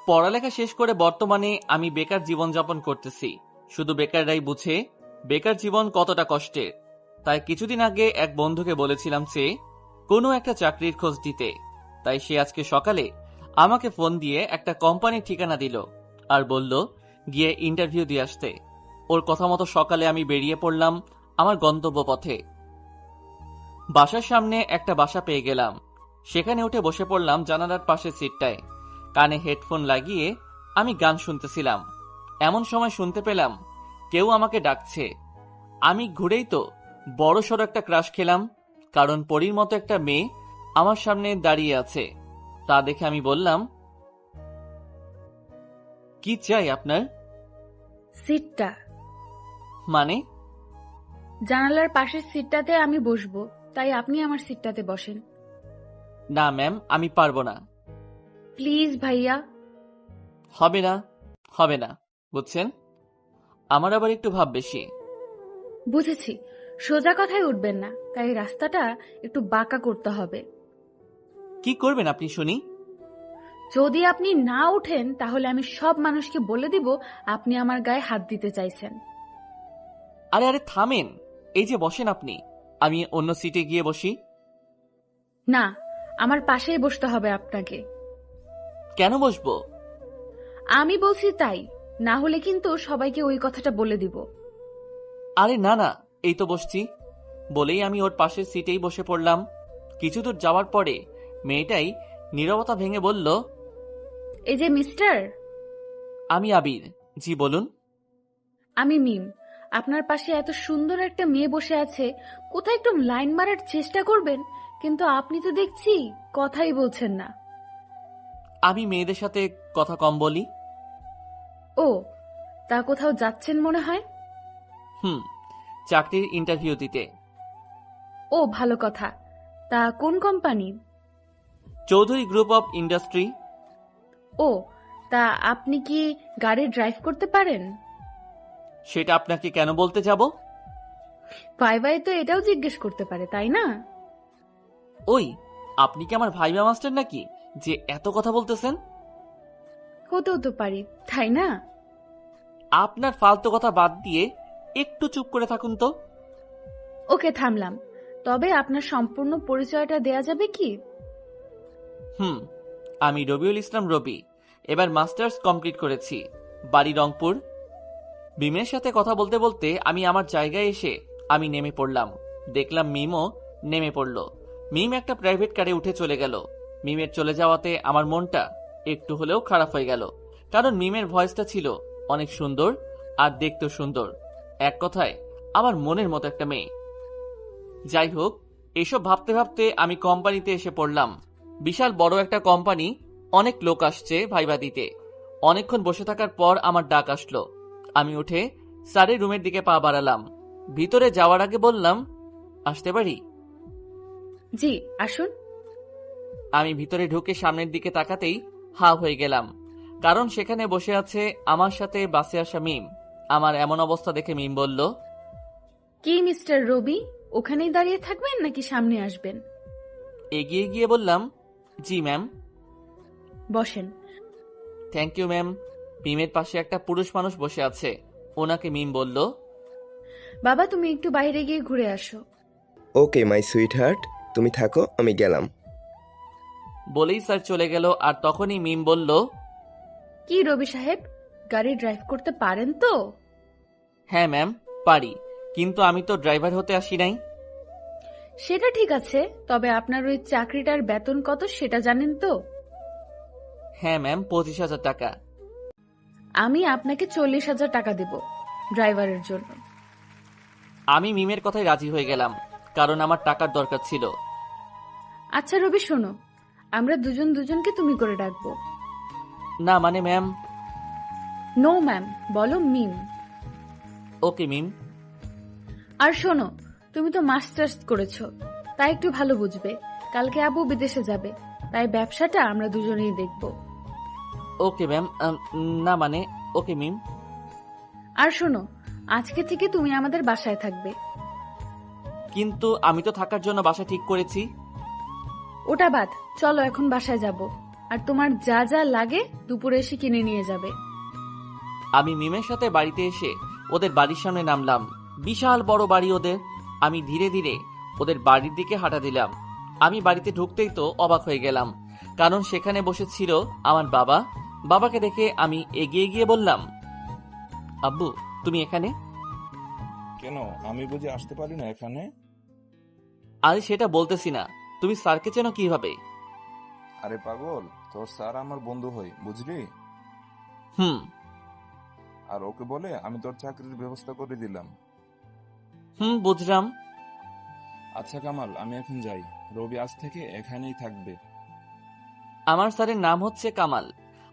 পড়ালেখা শেষ করে বর্তমানে আমি বেকার জীবনযাপন করতেছি। শুধু বেকাররাই বুঝে বেকার জীবন কতটা কষ্টের। তাই কিছুদিন আগে এক বন্ধুকে বলেছিলাম যে কোনো একটা চাকরির খোঁজ দিতে। তাই সে আজকে সকালে আমাকে ফোন দিয়ে একটা কোম্পানির ঠিকানা দিল আর বলল গিয়ে ইন্টারভিউ দিয়ে আসতে। ওর কথা মতো সকালে আমি বেরিয়ে পড়লাম আমার গন্তব্য পথে। বাসার সামনে একটা বাসা পেয়ে গেলাম। সেখানে উঠে বসে পড়লাম জানালার পাশের সিটটায়। কানে হেডফোন লাগিয়ে আমি গান শুনতেছিলাম। এমন সময় শুনতে পেলাম কেউ আমাকে ডাকছে। আমি ঘুরেই তো বড়সড় একটা ক্রাশ খেলাম, কারণ পরীর মতো একটা মেয়ে আমার সামনে দাঁড়িয়ে আছে। তা দেখে আমি বললাম, কি চাই আপনার? সিটটা। মানে? জানালার পাশের সিটটাতে আমি বসবো, তাই আপনি আমার সিটটাতে বসেন। না ম্যাম, আমি পারবো না। প্লিজ ভাইয়া। হবে না, হবে না, বুঝছেন? আমার আবার একটু ভাব বেশি। বুঝেছি, সোজা কথায় উঠবেন না, তাই রাস্তাটা একটু বাঁকা করতে হবে। কি করবেন আপনি শুনি? যদি আপনি না উঠেন তাহলে আমি সব মানুষকে বলে দিব আপনি আমার গায়ে হাত দিতে চাইছেন। আরে আরে থামেন, এই যে বসেন আপনি, আমি অন্য সিটে গিয়ে বসি। না, আমার পাশেই বসতে হবে আপনাকে। কেন বসবো? আমি বলছি তাই, না হলে কিন্তু সবাইকে ওই কথাটা বলে দিব। আরে না না, এই তো বসছি। বলেই আমি ওর পাশের সিটেই বসে পড়লাম। কিছু দূর যাওয়ার পরে মেয়েটাই নীরবতা ভেঙে বলল, এই যে মিস্টার। আমি আবির। জি বলুন। আমি মিম। আপনার পাশে এত সুন্দর একটা মেয়ে বসে আছে, কোথায় একটু লাইন মারার চেষ্টা করবেন, কিন্তু আপনি তো দেখছি কথাই বলছেন না। আমি মেয়েদের সাথে কথা কম বলি। ও, তা কোথাও যাচ্ছেন মনে হয়। হুম, চাকরির ইন্টারভিউ দিতে। ও ভালো কথা, তা কোন company? Chowdhury group of industry. ও, তা আপনি কি গাড়ি ড্রাইভ করতে পারেন? সেটা আপনাকে কেন বলতে যাব? ভাই তো এটাও জিজ্ঞেস করতে পারে, তাই না? ওই, আপনি কি আমার ভাইবা মাস্টার নাকি যে এত কথা বলতেছেন? হতেও তো পারি, তাই না? আপনার ফালতু কথা বাদ দিয়ে একটু চুপ করে থাকুন তো। ওকে, থামলাম। তবে আপনার সম্পূর্ণ পরিচয়টা দেয়া যাবে কি? হুম, আমি রবিউল ইসলাম রবি। এবার মাস্টার্স কমপ্লিট করেছি। বাড়ি রংপুর। মিমের সাথে কথা বলতে বলতে আমি আমার জায়গায় এসে আমি নেমে পড়লাম। দেখলাম মিমও নেমে পড়ল। মিম একটা প্রাইভেট কারে উঠে চলে গেল। মিমের চলে যাওয়াতে আমার মনটা একটু হলেও খারাপ হয়ে গেল, কারণ মিমের ভয়েসটা ছিল অনেক সুন্দর আর দেখতেও সুন্দর। এক কথায় আমার মনের মতো একটা মেয়ে। যাই হোক, এসব ভাবতে ভাবতে আমি কোম্পানিতে এসে পড়লাম। বিশাল বড় একটা কোম্পানি, অনেক লোক আসছে ভাইবা দিতে। অনেকক্ষণ বসে থাকার পর আমার ডাক আসলো। আমি উঠে স্যারের রুমের দিকে পা বাড়ালাম। ভিতরে যাওয়ার আগে বললাম, আসতে পারি? জি, আসুন। আমি ভিতরে ঢুকে সামনের দিকে তাকাতেই হা হয়ে গেলাম, কারণ সেখানে বসে আছে আমার সাথে বাসে আসা মিম। আমার এমন অবস্থা দেখে মিম বলল, কি মিস্টার রবি, ওখানেই দাঁড়িয়ে থাকবেন নাকি সামনে আসবেন? এগিয়ে গিয়ে বললাম, জি ম্যাম। বসেন। Thank you ma'am. মিমের পাশে একটা পুরুষ মানুষ বসে আছে। ওনাকে মিম বলল, বাবা, তুমি একটু বাইরে গিয়ে ঘুরে আসো। ওকে মাই সুইট হার্ট, তুমি থাকো, আমি গেলাম। বলেই স্যার চলে গেল। আর তখনই মিম বলল, কি রবি সাহেব, গাড়ি ড্রাইভ করতে পারেন তো? হ্যাঁ ম্যাম, পারি, কিন্তু আমি তো ড্রাইভার হতে আসি নাই। সেটা ঠিক আছে, তবে আপনার ওই চাকরিটার বেতন কত সেটা জানেন তো? হ্যাঁ ম্যাম, 25,000 টাকা। আমি আপনাকে 40,000 টাকা দেব ড্রাইভারের জন্য। আমি মিমের কথায় রাজি হয়ে গেলাম, কারণ আমার টাকার দরকার ছিল। আচ্ছা রবি, শোনো, আমরা দুজন দুজনকে তুমি করে ডাকবো। না মানে ম্যাম। নো ম্যাম, বলো মিম। ওকে মিম। আর শোনো, তুমি তো মাস্টার্স করেছো, তাই একটু ভালো বুঝবে। কালকে আবু বিদেশে যাবে, তাই ব্যবসাটা আমরা দুজনেই দেখব। Okay ma'am. না মানে, ওকে মিম। আর শোনো, আজকে থেকে তুমি আমাদের বাসায় থাকবে। কিন্তু আমি তো থাকার জন্য বাসা ঠিক করেছি। ওটা বাদ, চলো এখন বাসায় যাব। আর তোমার যা যা লাগে দুপুরে এসে কিনে নিয়ে যাবে। আমি মিমের সাথে বাড়িতে এসে ওদের বাড়ির সামনে নামলাম। বিশাল বড় বাড়ি ওদের। আমি ধীরে ধীরে ওদের বাড়ির দিকে হাঁটা দিলাম। আমি বাড়িতে ঢুকতেই তো অবাক হয়ে গেলাম, কারণ সেখানে বসেছিল আমার বাবা। বাবাকে দেখে আমি এগিয়ে গিয়ে বললাম, আব্বু তুমি এখানে? কেন, আমি বুঝি আসতে পারি না এখানে? আরে সেটা বলতেছি না, তুমি স্যারকে চেনো কিভাবে? আরে পাগল, তোর স্যার আমার বন্ধু হই, বুঝলি? হুম। আর ওকে বলে আমি তোর চাকরির ব্যবস্থা করে দিলাম। হুম, বুঝলাম। আচ্ছা কামাল, আমি এখন যাই। রবি আজ থেকে এখানেই থাকবে। আমার স্যারের নাম হচ্ছে কামাল।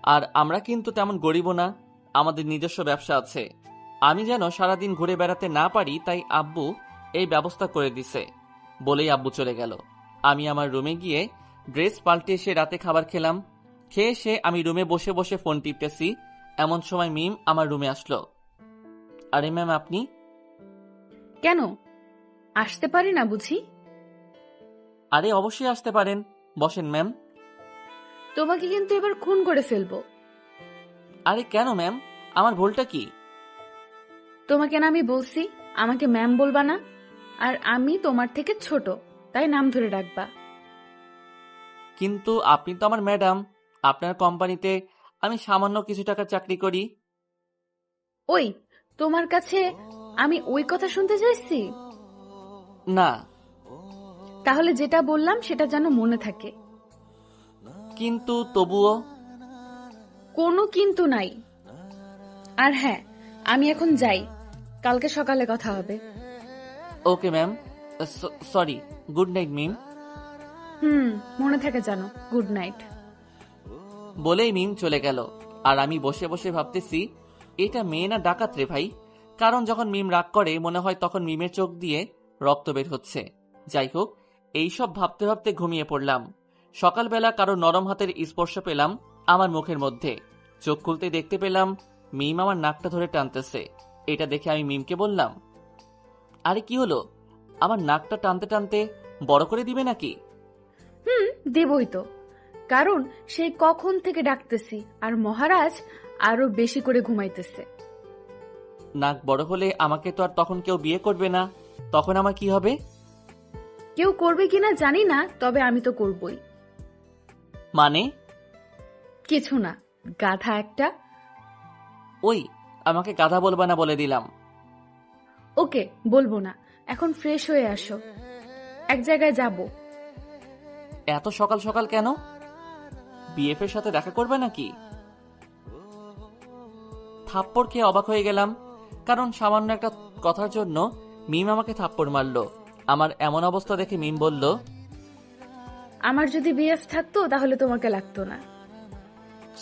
আর আমরা কিন্তু তেমন গরিবও না, আমাদের নিজস্ব ব্যবসা আছে। আমি যেন সারাদিন ঘুরে বেড়াতে না পারি, তাই আব্বু এই ব্যবস্থা করে দিছে। বলেই আব্বু চলে গেল। আমি আমার রুমে গিয়ে ড্রেস পাল্টে এসে রাতে খাবার খেলাম। খেয়ে এসে আমি রুমে বসে বসে ফোন টিপতেছি, এমন সময় মিম আমার রুমে আসলো। আরে ম্যাম আপনি? কেন, আসতে পারি না বুঝি? আরে অবশ্যই আসতে পারেন, বসেন ম্যাম। তোমাকে কিন্তু এবার খুন করে ফেলবো। আরে কেন ম্যাম, আমার ভুলটা কি? তোমাকে না আমি বলছি আমাকে ম্যাম বলবা না, আর আমি তোমার থেকে ছোট, তাই নাম ধরে ডাকবা। কিন্তু আপনি তো আমার ম্যাডাম, আপনার কোম্পানিতে আমি সামান্য কিছু টাকার চাকরি করি। ওই, তোমার কাছে আমি ওই কথা শুনতে চাইছি? না। তাহলে যেটা বললাম সেটা যেন মনে থাকে। কিন্তু তবুও। কোনো কিন্তু নাই। আর হ্যাঁ, আমি এখন যাই, কালকে সকালে কথা হবে। Okay ma'am. Sorry, good night Mim. মনে থাকে জানো, গুড নাইট। বলেই মিম চলে গেল। আর আমি বসে বসে ভাবতেছি, এটা মেয়ে না ডাকাত রে ভাই। কারণ যখন মিম রাগ করে মনে হয় তখন মিমের চোখ দিয়ে রক্ত বের হচ্ছে। যাই হোক, এইসব ভাবতে ভাবতে ঘুমিয়ে পড়লাম। সকালবেলা কারো নরম হাতের স্পর্শ পেলাম আমার মুখের মধ্যে। চোখ খুলতে দেখতে পেলাম মিম আমার নাকটা ধরে টানতেছে। এটা দেখে আমি মিমকে বললাম, আরে কি হলো, আমার নাকটা টানতে টানতে বড় করে দিবে নাকি? দেবই তো, কারণ সেই কখন থেকে ডাকতেছি আর মহারাজ আরো বেশি করে ঘুমাইতেছে। নাক বড় হলে আমাকে তো আর তখন কেউ বিয়ে করবে না, তখন আমার কি হবে? কেউ করবে কিনা জানি না, তবে আমি তো করবই। মানে? কিছু না, গাধা একটা। ওই, আমাকে গাধা বলবা না বলে দিলাম। ওকে, বলবো না। এখন ফ্রেশ হয়ে আসো, এক জায়গায় যাব। এত সকাল সকাল কেন? বিএফ এর সাথে দেখা করবে নাকি? থাপ্পড় খেয়ে অবাক হয়ে গেলাম, কারণ সামান্য একটা কথার জন্য মিম আমাকে থাপ্পড় মারলো। আমার এমন অবস্থা দেখে মিম বলল, আমার যদি বিএফ থাকতো তাহলে তোমাকে লাগতো না।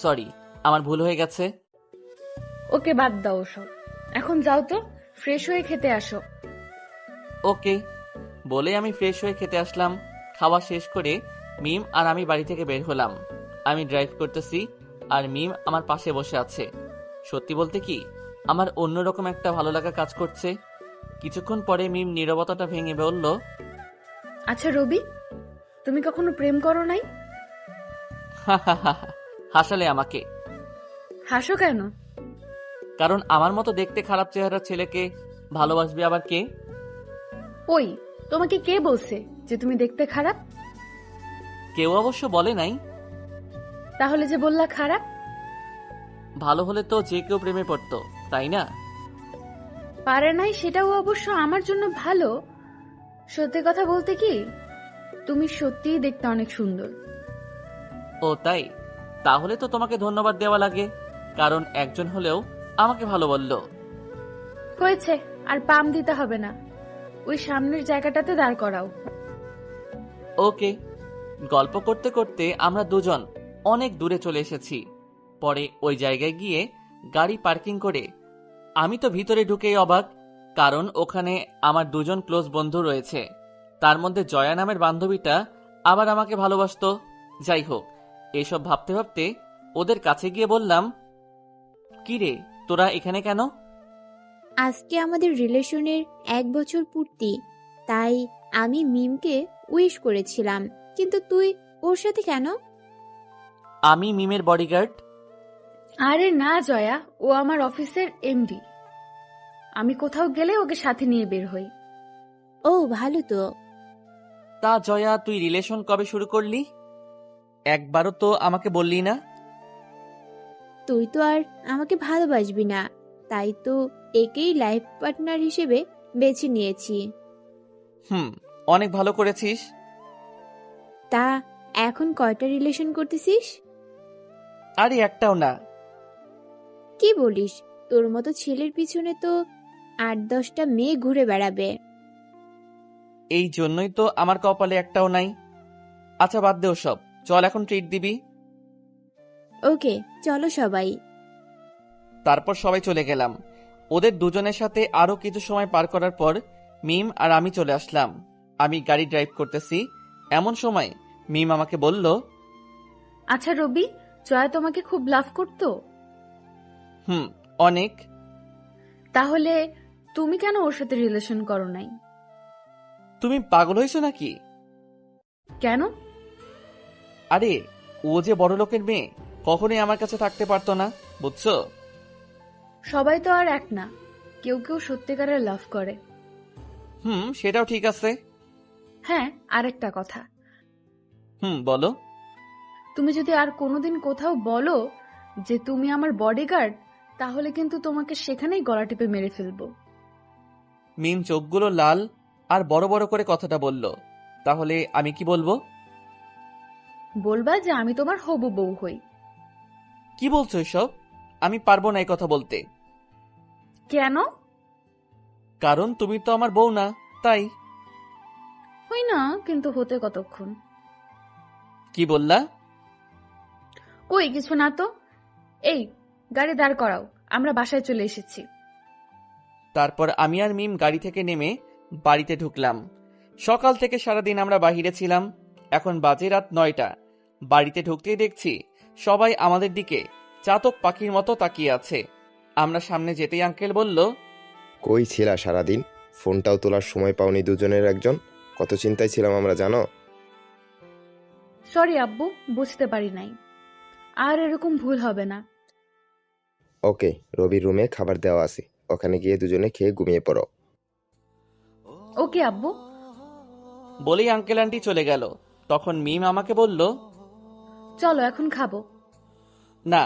সরি, আমার ভুল হয়ে গেছে। ওকে, বাদ দাও সব, এখন যাও তো, ফ্রেশ হয়ে খেতে আসো। ওকে। বলে আমি ফ্রেশ হয়ে খেতে আসলাম। খাওয়া শেষ করে মিম আর আমি বাড়ি থেকে বের হলাম। আমি ড্রাইভ করতেছি আর মিম আমার পাশে বসে আছে। সত্যি বলতে কি, আমার অন্যরকম একটা ভালো লাগা কাজ করছে। কিছুক্ষণ পরে মিম নীরবতাটা ভেঙে বলল, আচ্ছা রবি, তুমি কখনো প্রেম করো নাই? হা হা হা হা। হাসালে আমাকে। হাসো কেন? কারণ আমার মতো দেখতে খারাপ চেহারার ছেলেকে ভালোবাসবে আবার কে? ওই, তোমাকে কে বলছে যে তুমি দেখতে খারাপ? কেউ অবশ্য বলে নাই। তাহলে যে বললা খারাপ? ভালো হলে তো যে কেউ প্রেমে পড়তো, তাই না? পারে নাই সেটাও অবশ্য আমার জন্য ভালো। সত্যি কথা বলতে কি, তুমি সত্যিই দেখতে অনেক সুন্দর। ও তাই? তাহলে তো তোমাকে ধন্যবাদ দেওয়া লাগে, কারণ একজন হলেও আমাকে ভালো বললো। হয়েছে, আর পাম দিতে হবে না, ওই সামনের জায়গাটাতে দাঁড় করাও। ওকে। গল্প করতে করতে আমরা দুজন অনেক দূরে চলে এসেছি। পরে ওই জায়গায় গিয়ে গাড়ি পার্কিং করে আমি তো ভিতরে ঢুকেই অবাক, কারণ ওখানে আমার দুজন ক্লোজ বন্ধু রয়েছে। তার মধ্যে জয়া নামের বান্ধবীটা আবার আমাকে ভালোবাসতো। যাই হোক, এসব ভাবতে ভাবতে ওদের কাছে গিয়ে বললাম, কি রে, তোরা এখানে কেন? আজকে আমাদের রিলেশনের 1 বছর পূর্তি, তাই আমি মিমকে উইশ করেছিলাম, কিন্তু তুই ওর সাথে কেন? আমি মিমের বডিগার্ড। আরে না জয়া, ও আমার অফিসের এমডি। আমি কোথাও গেলে ওকে সাথে নিয়ে বের হই। ও ভালো তো। তা জয়া, তুই রিলেশন কবে শুরু করলি? একবারও তো আমাকে বললি না। তুই তো আর আমাকে ভালোবাসবি না, তাই তো একেই লাইফ পার্টনার হিসেবে বেছে নিয়েছি। অনেক ভালো করেছিস। তা এখন কয়টা রিলেশন করতেছিস? আরে একটাও না। কি বলিস, তোর মতো ছেলের পিছনে তো 8-10টা মেয়ে ঘুরে বেড়াবে। এই জন্যই তো আমার কপালে একটাও নাই। আচ্ছা বাদ দে ওসব, চল এখন ট্রিট দিবি। ওকে চলো সবাই। তারপর সবাই চলে গেলাম। ওদের দুজনের সাথে আরো কিছু সময় পার করার পর মিম আর আমি চলে আসলাম। আমি গাড়ি ড্রাইভ করতেছি, এমন সময় মিম আমাকে বলল, আচ্ছা রবি, জয়া তোমাকে খুব লাভ করতো? অনেক। তাহলে তুমি কেন ওর সাথে রিলেশন করো নাই? তুমি পাগল হয়েছো নাকি? কেন? আরে ও যে বড় লোকের মেয়ে, কখনোই আমার কাছে থাকতে পারতো না, বুঝছো? সবাই তো আর এক না, কেউ কেউ সত্যিকারের লাভ করে। সেটাও ঠিক আছে। হ্যাঁ, আরেকটা কথা, বলো। তুমি যদি আর কোনোদিন কোথাও বলো যে তুমি আমার বডিগার্ড, তাহলে কিন্তু তোমাকে সেখানেই গলা টিপে মেরে ফেলবো। মিম চোখগুলো লাল আর বড় বড় করে কথাটা বলল। তাহলে আমি কি বলবো? বলবা যে আমি তোমার হবু বউ হই। কি বলছো এসব? আমি পারবো না এই কথা বলতে। কেন? কারণ তুমি তো আমার বউ না, তাই। হই না, কিন্তু হতে কতক্ষণ? কি বললা? কই কিছু না তো। এই, গাড়ি দাঁড় করাও, আমরা বাসায় চলে এসেছি। তারপর আমি আর মিম গাড়ি থেকে নেমে বাড়িতে ঢুকলাম। সকাল থেকে সারাদিন আমরা বাহিরে ছিলাম। এখন বাজে রাত 9টা। বাড়িতে ঢুকতেই দেখছি সবাই আমাদের দিকে চাতক পাখির মতো তাকিয়ে আছে। আমরা সামনে যেতেই আঙ্কেল বলল, কই ছিলা সারাদিন? ফোনটাও তোলার সময় পাওনি দুজনের একজন। কত চিন্তায় ছিলাম আমরা, জানো? সরি আব্বু, বুঝতে পারি নাই। আর এরকম ভুল হবে না। ওকে, রবির রুমে খাবার দেওয়া আছে, ওখানে গিয়ে দুজনে খেয়ে ঘুমিয়ে পড়ো। ওকে আব্বু। বলেই আঙ্কেল আন্টি চলে গেল। তখন মিম আমাকে বলল, চলো এখন খাবো। না,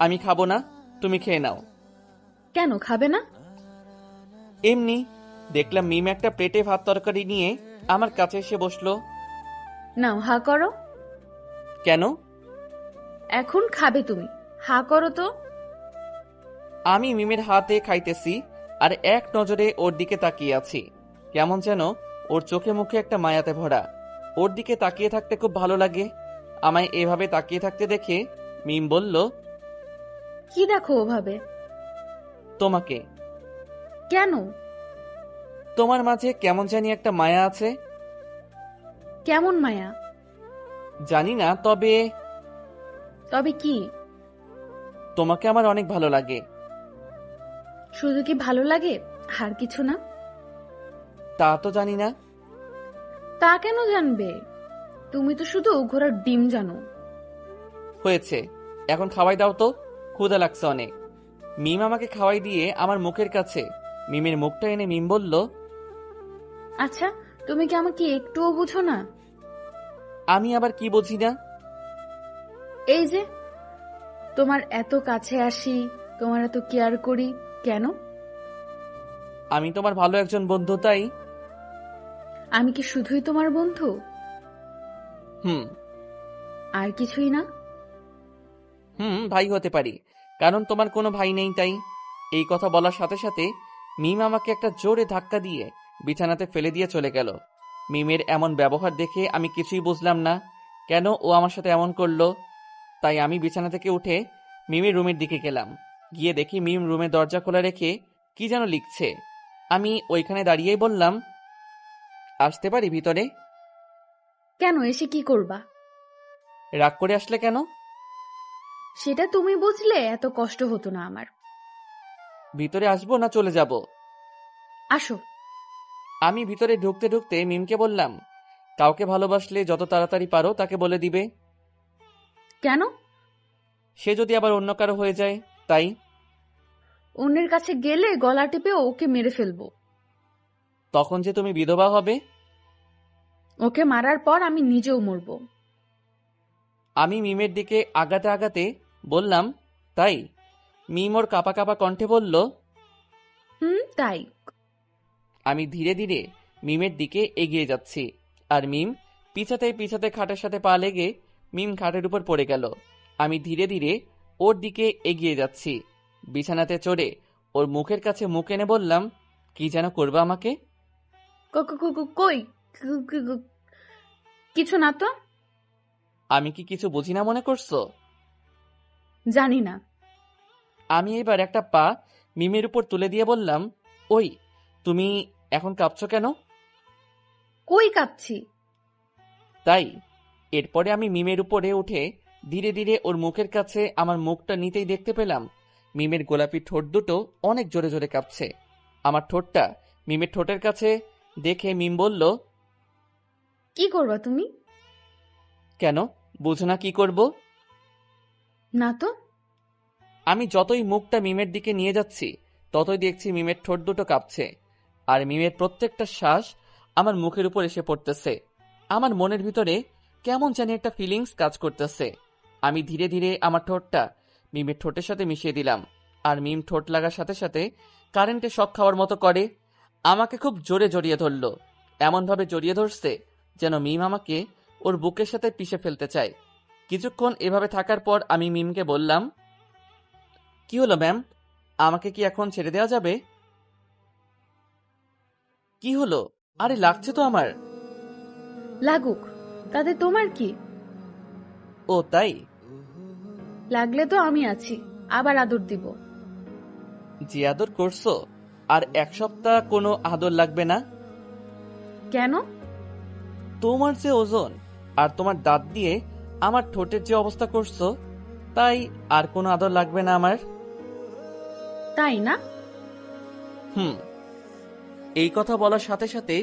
আমি খাবো না, তুমি খেয়ে নাও। কেন খাবে না? এমনি। দেখলাম মিম একটা প্লেটে ভাত তরকারি নিয়ে আমার কাছে এসে বসলো। নাও হা করো। কেন? এখন খাবে তুমি, হা করো তো। আমি মিমের হাতে খাইতেছি আর এক নজরে ওর দিকে তাকিয়ে আছি। কেমন যেন ওর চোখে মুখে একটা মায়াতে ভরা। ওর দিকে তাকিয়ে থাকতে খুব ভালো লাগে। আমায় এভাবে তাকিয়ে থাকতে দেখে মিম বলল, কি দেখো ওভাবে? তোমাকে। কেন? তোমার মাঝে কেমন জানি একটা মায়া আছে। কেমন মায়া? জানি না, তবে তবে কি? তোমাকে আমার অনেক ভালো লাগে। শুধু কি ভালো লাগে, আর কিছু না? তা তো জানি না। তা কেন জানবে? তুমি তো শুধু ঘোড়ার ডিম জানো। হয়েছে, এখন খাওয়াই দাও তো, ক্ষুধা লাগছে অনেক। মিম আমাকে খাওয়াই দিয়ে আমার মুখের কাছে মিমের মুখটা এনে মিম বলল, আচ্ছা, তুমি কি আমাকে একটুও বুঝো না? আমি আবার কি বুঝি না? এই যে তোমার এত কাছে আসি, তোমার এত কেয়ার করি, কেন? আমি তোমার ভালো একজন বন্ধু, তাই। আমি কি শুধুই তোমার বন্ধু, হুম। আর কিছুই না? ভাই হতে পারি, কারণ তোমার কোনো ভাই নেই, তাই। এই কথা বলার সাথে সাথে মিম আমাকে একটা জোরে ধাক্কা দিয়ে বিছানাতে ফেলে দিয়ে চলে গেল। মিমের এমন ব্যবহার দেখে আমি কিছুই বুঝলাম না, কেন ও আমার সাথে এমন করলো। তাই আমি বিছানা থেকে উঠে মিমের রুমের দিকে গেলাম। গিয়ে দেখি মিম রুমের দরজা খোলা রেখে কি যেন লিখছে। আমি ওইখানে দাঁড়িয়েই বললাম, আসতে পারি ভিতরে? কেন, এসে কি করবা? রাগ করে আসলে কেন? সেটা তুমি বুঝলে এত কষ্ট হতো না আমার। ভিতরে আসবো না চলে যাব? আসো। আমি ভিতরে ঢুকতে ঢুকতে মিমকে বললাম, কাউকে ভালোবাসলে যত তাড়াতাড়ি পারো তাকে বলে দিবে। কেন? সে যদি আবার অন্য কারো হয়ে যায়, তাই। অন্যের কাছে গেলে গলা টিপে ওকে মেরে ফেলবো। তখন যে তুমি বিধবা হবে। ওকে মারার পর আমি নিজেও মরবো। আমি মিমের দিকে আগাতে আগাতে বললাম, তাই? মিম ওর কাঁপা কাঁপা কণ্ঠে বলল, তাই। আমি ধীরে ধীরে মিমের দিকে এগিয়ে যাচ্ছি, আর মিম পিছাতে পিছাতে খাটের সাথে পা লেগে মিম খাটের উপর পড়ে গেল। আমি ধীরে ধীরে ওর দিকে এগিয়ে যাচ্ছি, বিছানাতে চড়ে ওর মুখের কাছে মুখ এনে বললাম, কি যেন করবে আমাকে? কই কু- কু- কু- কিছু না তো। আমি কি কিছু বুঝি না মনে করছো? জানি না। আমি এবার একটা পা মিমের উপর তুলে দিয়ে বললাম, ওই, তুমি এখন কাঁপছো কেন? কই কাঁপছি? তাই। এরপরে আমি মিমের উপরে উঠে ধীরে ধীরে ওর মুখের কাছে আমার মুখটা নিতেই দেখতে পেলাম মিমের গোলাপি ঠোঁট দুটো অনেক জোরে জোরে কাঁপছে। আমার ঠোঁটটা মিমের ঠোঁটের কাছে দেখে মিম বলল, কি করবা তুমি? কেন, বুঝো না কি করব? না তো। আমি যতই মুখটা মিমের দিকে নিয়ে যাচ্ছি ততই দেখছি মিমের ঠোঁট দুটো কাঁপছে, আর মিমের প্রত্যেকটা শ্বাস আমার মুখের উপর এসে পড়তেছে। আমার মনের ভিতরে কেমন জানি একটা ফিলিংস কাজ করতেছে। আমি ধীরে ধীরে আমার ঠোঁটটা মিমের ঠোঁটের সাথে মিশিয়ে দিলাম, আর মিম ঠোঁট লাগার সাথে সাথে কারেন্টে শক খাওয়ার মতো করে আমাকে খুব জোরে জড়িয়ে ধরল। এমনভাবে জড়িয়ে ধরছে যেন মিম আমাকে ওর বুকের সাথে পিষে ফেলতে চায়। কিছুক্ষণ এভাবে থাকার পর আমি মিমকে বললাম, কি হলো ম্যাম, আমাকে কি এখন ছেড়ে দেওয়া যাবে? কি হলো? আরে লাগছে তো আমার। লাগুক, তাতে তোমার কি? ও তাই? লাগলে তো আমি আছি, আবার আদর দিব। যে আদর করছো, আর এক সপ্তাহ কোনো আদর লাগবে না। কেন? তোমার যে ওজন আর তোমার দাঁত দিয়ে আমার ঠোঁটের যে অবস্থা করছো, তাই আর কোনো আদর লাগবে না আমার। তাই না? এই কথা বলার সাথে সাথে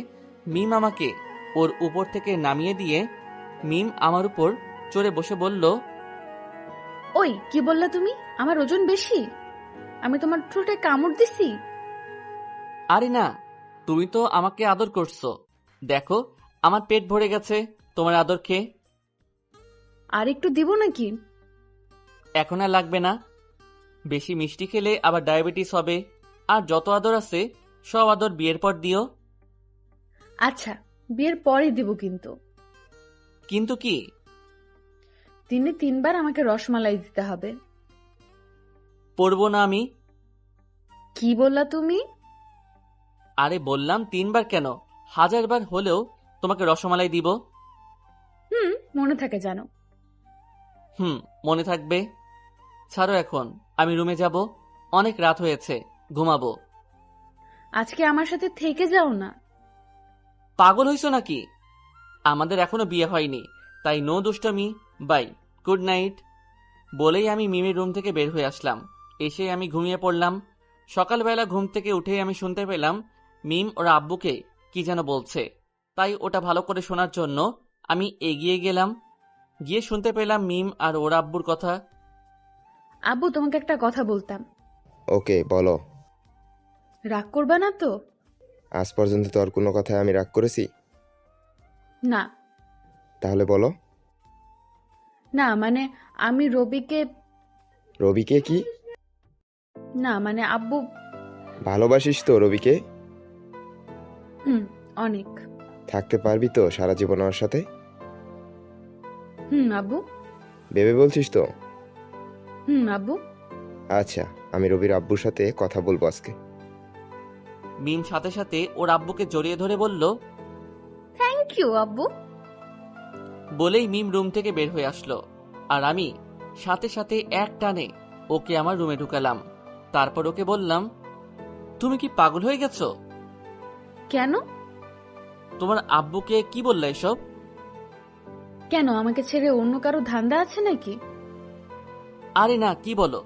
মিম আমাকে ওর উপর থেকে নামিয়ে দিয়ে মিম আমার উপর চড়ে বসে বলল, ওই কি বললা তুমি? আমার ওজন বেশি? আমি তোমার ঠোঁটে কামড় দিছি? আরে না, তুমি তো আমাকে আদর করছো। দেখো, আমার পেট ভরে গেছে তোমার আদর খেয়ে। আর একটু দিব নাকি? এখন আর লাগবে না। বেশি মিষ্টি খেলে আবার ডায়াবেটিস হবে। আর যত আদর আছে সব আদর বিয়ের পর দিও। আচ্ছা, বিয়ের পরে দিব কিন্তু। কিন্তু কি? দিনে 3 বার আমাকে রসমালাই দিতে হবে। পড়বো না আমি? কি বললা তুমি? আরে বললাম 3 বার কেন, 1000 বার হলেও তোমাকে রসমালাই দিব। মনে থাকে জানো। মনে থাকবে। ছাড়ো এখন, আমি রুমে যাব। অনেক রাত হয়েছে, ঘুমাবো। আজকে আমার সাথে থেকে যাও না। পাগল হইছো নাকি? আমাদের এখনো বিয়ে হয়নি, তাই নো দুষ্টমি। Bye, good night. বলেই আমি মিমির রুম থেকে বের হয়ে আসলাম। এসে আমি ঘুমিয়ে পড়লাম। সকালবেলা ঘুম থেকে উঠেই আমি শুনতে পেলাম মিম ওর আব্বুকে কি যেন বলছে। তাই ওটা ভালো করে শোনার জন্য আমি এগিয়ে গেলাম। গিয়ে শুনতে পেলাম মিম আর ওর আব্বুর কথা। আব্বু, তোমাকে একটা কথা বলতাম। ওকে, বলো। রাগ করবা না তো? আজ পর্যন্ত তো আর কোনো কথায় আমি রাগ করেছি? না। তাহলে বলো। না মানে আমি রবিকে। রবিকে কি? না মানে আব্বু। ভালোবাসিস তো রবিকে? অনেক। থাকতে পারবি তো সারা জীবন ওর সাথে? আব্বু। ভেবে বলছিস তো? আব্বু। আচ্ছা, আমি রবির আব্বুর সাথে কথা বলবো আজকে। মিম সাথে সাথে ওর আব্বুকে জড়িয়ে ধরে বলল, থ্যাংক ইউ আব্বু। বলেই মিম রুম থেকে বের হয়ে আসলো। আর আমি সাথে সাথে এক টানে ওকে আমার রুমে ঢুকালাম। তারপর ওকে বললাম, তুমি কি পাগল হয়ে গেছো? কেন? তোমার আব্বুকে কি বললে এসব? কেন, আমাকে ছেড়ে অন্য কারো ধান্দা আছে নাকি? আরে না, কি বলো,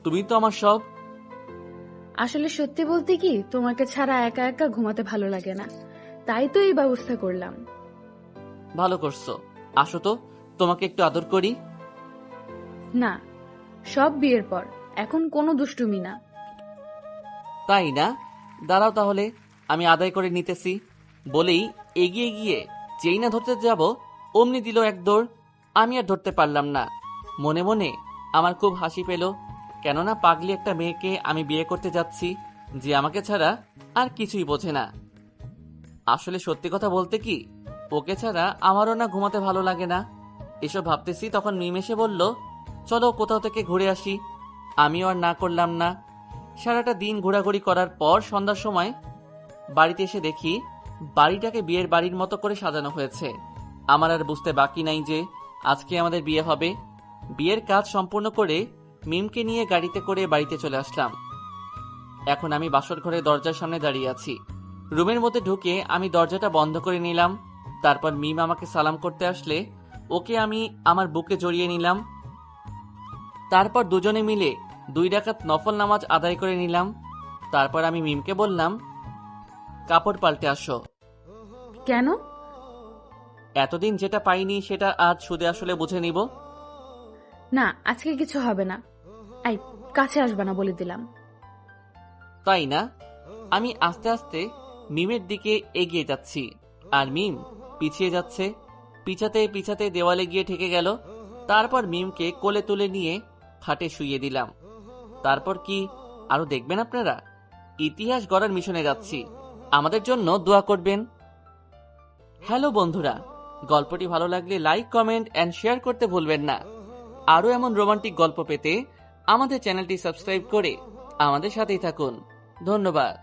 তুমি তো আমার সব। আসলে সত্যি বলতে কি, তোমাকে ছাড়া একা একা ঘুমাতে ভালো লাগে না, তাই তো এই ব্যবস্থা করলাম। ভালো করছো। আসো তো, তোমাকে একটু আদর করি। না, সব বিয়ের পর, এখন কোনো দুষ্টুমি না। তাই না? দাঁড়াও তাহলে, আমি আদায় করে নিতেছি। বলেই এগিয়ে গিয়ে যেই না ধরতে যাব, অমনি দিল এক দৌড়। আমি আর ধরতে পারলাম না। মনে মনে আমার খুব হাসি পেল, কেননা পাগলি একটা মেয়েকে আমি বিয়ে করতে যাচ্ছি, যে আমাকে ছাড়া আর কিছুই বোঝে না। আসলে সত্যি কথা বলতে কি, ওকে ছাড়া আমারও না ঘুমাতে ভালো লাগে না। এসব ভাবতেছি, তখন মিম এসে বলল, চলো কোথাও থেকে ঘুরে আসি। আমিও আর না করলাম না। সারাটা দিন ঘোরাঘুরি করার পর সন্ধ্যার সময় বাড়িতে এসে দেখি বাড়িটাকে বিয়ের বাড়ির মতো করে সাজানো হয়েছে। আমার আর বুঝতে বাকি নাই যে আজকে আমাদের বিয়ে হবে। বিয়ের কাজ সম্পূর্ণ করে মিমকে নিয়ে গাড়িতে করে বাড়িতে চলে আসলাম। এখন আমি বাসর ঘরের দরজার সামনে দাঁড়িয়ে আছি। রুমের মধ্যে ঢুকে আমি দরজাটা বন্ধ করে নিলাম। তারপর মিম আমাকে সালাম করতে আসলে ওকে আমি আমার বুকে জড়িয়ে নিলাম। তারপর দুজনে মিলে 2 রাকাত নফল নামাজ আদায় করে নিলাম। তারপর আমি মিমকে বললাম, কাপড় পাল্টে আসো। কেন? এতদিন যেটা পাইনি সেটা আজ সুদে আসলে বুঝে নিব। না, আজকে কিছু হবে না। আই, কাছে আসবা না বলে দিলাম। তাই না? আমি আস্তে আস্তে মিমের দিকে এগিয়ে যাচ্ছি, আর মিম পিছিয়ে যাচ্ছে। পিছাতে পিছাতে দেওয়ালে গিয়ে ঠেকে গেল। তারপর মিমকে কোলে তুলে নিয়ে খাটে শুইয়ে দিলাম। তারপর কি আরো দেখবেন আপনারা? ইতিহাস গড়ার মিশনে যাচ্ছি, আমাদের জন্য দোয়া করবেন। হ্যালো বন্ধুরা, গল্পটি ভালো লাগলে লাইক, কমেন্ট এন্ড শেয়ার করতে ভুলবেন না। আরো এমন রোমান্টিক গল্প পেতে আমাদের চ্যানেলটি সাবস্ক্রাইব করে আমাদের সাথেই থাকুন। ধন্যবাদ।